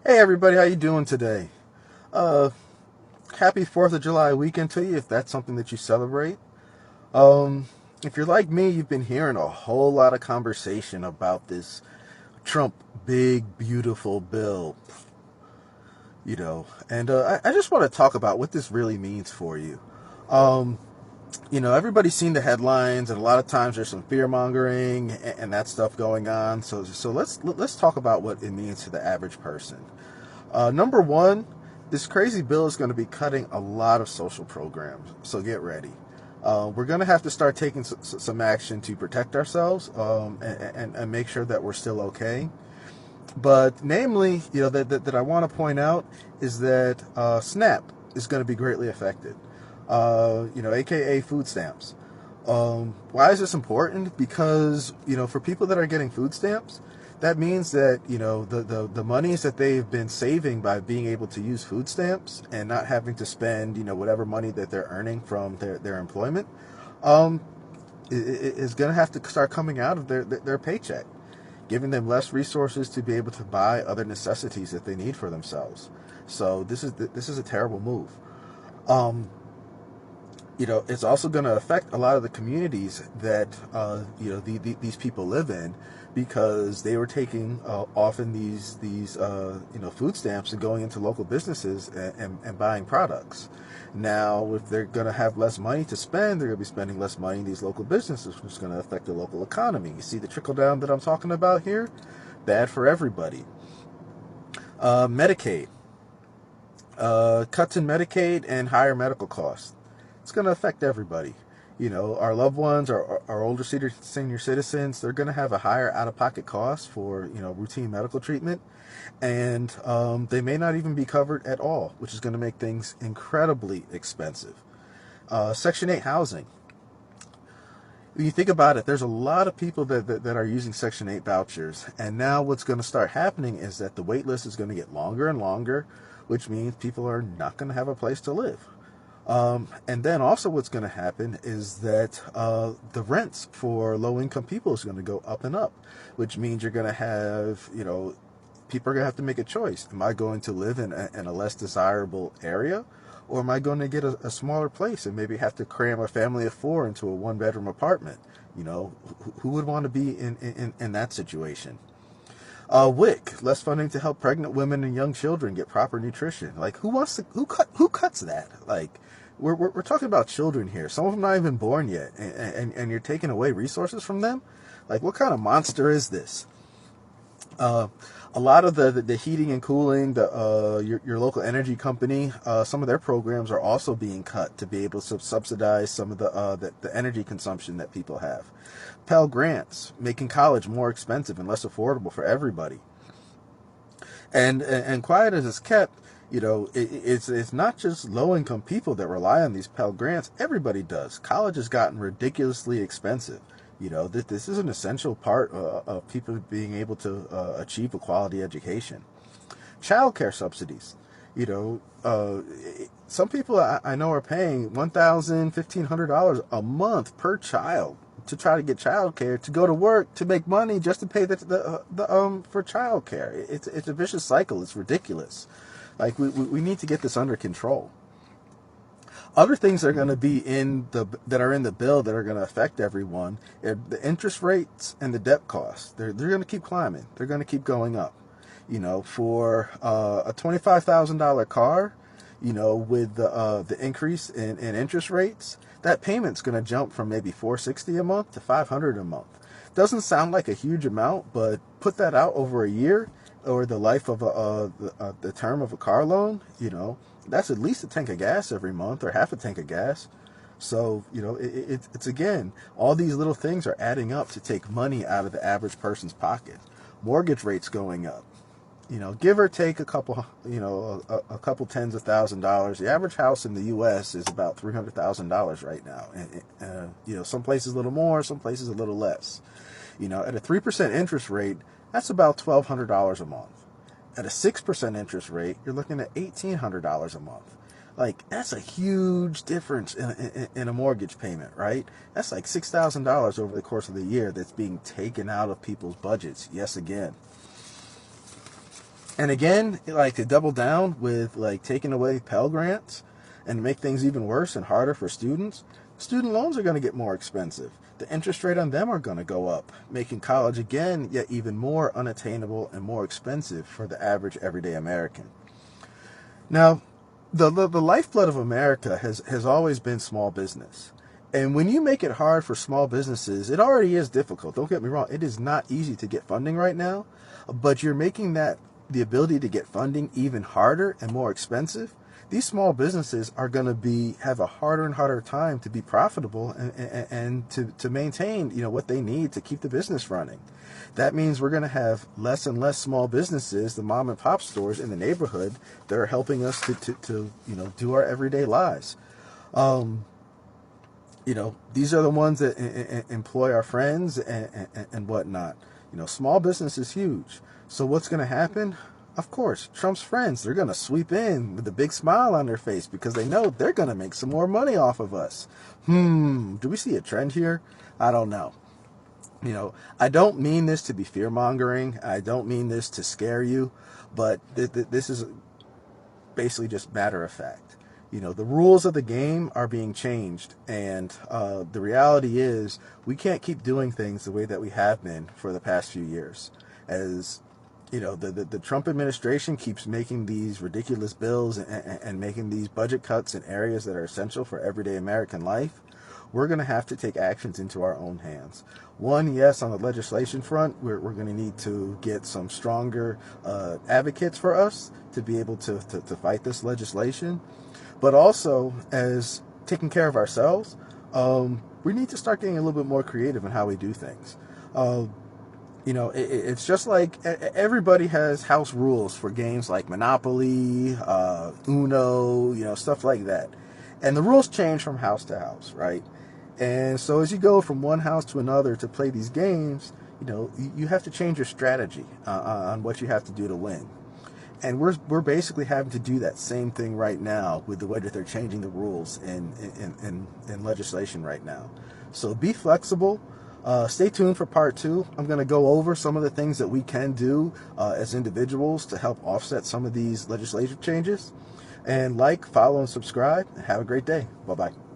Hey everybody, how you doing today? Uh, Happy 4th of July weekend to you if that's something that you celebrate. Um, if you're like me, you've been hearing a whole lot of conversation about this Trump big beautiful bill, and I just want to talk about what this really means for you. Um, Everybody's seen the headlines, and a lot of times there's some fear mongering and that stuff going on. So let's talk about what it means to the average person. Number one, this crazy bill is going to be cutting a lot of social programs, so get ready. We're going to have to start taking some action to protect ourselves and make sure that we're still okay. But namely, that I want to point out is that SNAP is going to be greatly affected. AKA food stamps. Why is this important? Because for people that are getting food stamps, that means that the monies that they've been saving by being able to use food stamps and not having to spend whatever money that they're earning from their employment, um, is going to have to start coming out of their paycheck, giving them less resources to be able to buy other necessities that they need for themselves. So this is a terrible move. Um, it's also going to affect a lot of the communities that these people live in, because they were taking often these food stamps and going into local businesses and buying products. Now, if they're going to have less money to spend, they're going to be spending less money in these local businesses, which is going to affect the local economy. You see the trickle down that I'm talking about here? Bad for everybody. Medicaid. Cuts in Medicaid and higher medical costs. It's going to affect everybody. Our loved ones, our older senior citizens, they're going to have a higher out-of-pocket cost for, routine medical treatment. And they may not even be covered at all, which is going to make things incredibly expensive. Section 8 housing. When you think about it, there's a lot of people that are using Section 8 vouchers. And now what's going to start happening is that the wait list is going to get longer and longer, which means people are not going to have a place to live. And then also what's going to happen is that the rents for low-income people is going to go up and up, which means you're going to have, people are going to have to make a choice. Am I going to live in a less desirable area? Or am I going to get a smaller place and maybe have to cram a family of four into a one-bedroom apartment? Who would want to be in that situation? WIC, less funding to help pregnant women and young children get proper nutrition. Like, who cuts that? Like, we're talking about children here. Some of them not even born yet, and you're taking away resources from them. Like, what kind of monster is this? Uh, a lot of the heating and cooling, your local energy company, some of their programs are also being cut to be able to subsidize some of the energy consumption that people have. Pell Grants, making college more expensive and less affordable for everybody. And quiet as it's kept, it's not just low income people that rely on these Pell Grants. Everybody does. College has gotten ridiculously expensive. This is an essential part of people being able to achieve a quality education. Childcare subsidies. Some people I know are paying $1,000, $1,500 a month per child to try to get childcare, to go to work, to make money just to pay for childcare. It's a vicious cycle. It's ridiculous. Like, we need to get this under control. Other things that are going to be that are in the bill that are going to affect everyone are the interest rates and the debt costs. They're going to keep climbing. They're going to keep going up. For a $25,000 car, with the increase in interest rates, that payment's going to jump from maybe $460 a month to $500 a month. Doesn't sound like a huge amount, but put that out over a year or the life of the term of a car loan. That's at least a tank of gas every month, or half a tank of gas. So, it's again, all these little things are adding up to take money out of the average person's pocket. Mortgage rates going up. Give or take a couple, a couple tens of $1,000s. The average house in the U.S. is about $300,000 right now. And some places a little more, some places a little less. At a 3% interest rate, that's about $1,200 a month. At a 6% interest rate, you're looking at $1,800 a month. Like, that's a huge difference in a mortgage payment, right? That's like $6,000 over the course of the year that's being taken out of people's budgets, yes, again. And again, like to double down with like taking away Pell Grants and make things even worse and harder for students, student loans are going to get more expensive. The interest rate on them are going to go up, making college again yet even more unattainable and more expensive for the average everyday American. Now, the lifeblood of America has always been small business. And when you make it hard for small businesses, it already is difficult. Don't get me wrong. It is not easy to get funding right now, but you're making that the ability to get funding even harder and more expensive. These small businesses are going to have a harder and harder time to be profitable and to maintain, what they need to keep the business running. That means we're going to have less and less small businesses, the mom and pop stores in the neighborhood that are helping us to do our everyday lives. These are the ones that employ our friends and whatnot. Small business is huge. So what's going to happen? Of course, Trump's friends, they're going to sweep in with a big smile on their face because they know they're going to make some more money off of us. Do we see a trend here? I don't know. I don't mean this to be fear-mongering. I don't mean this to scare you, but this is basically just matter of fact. The rules of the game are being changed, and the reality is we can't keep doing things the way that we have been for the past few years. As the Trump administration keeps making these ridiculous bills and making these budget cuts in areas that are essential for everyday American life, we're going to have to take actions into our own hands. One, yes, on the legislation front, we're going to need to get some stronger advocates for us to be able to fight this legislation. But also, as taking care of ourselves, we need to start getting a little bit more creative in how we do things. It's just like everybody has house rules for games like Monopoly, Uno, stuff like that. And the rules change from house to house, right? And so as you go from one house to another to play these games, you have to change your strategy on what you have to do to win. And we're basically having to do that same thing right now with the way that they're changing the rules in legislation right now. So be flexible. Stay tuned for part 2. I'm going to go over some of the things that we can do as individuals to help offset some of these legislative changes. And follow, and subscribe. Have a great day. Bye-bye.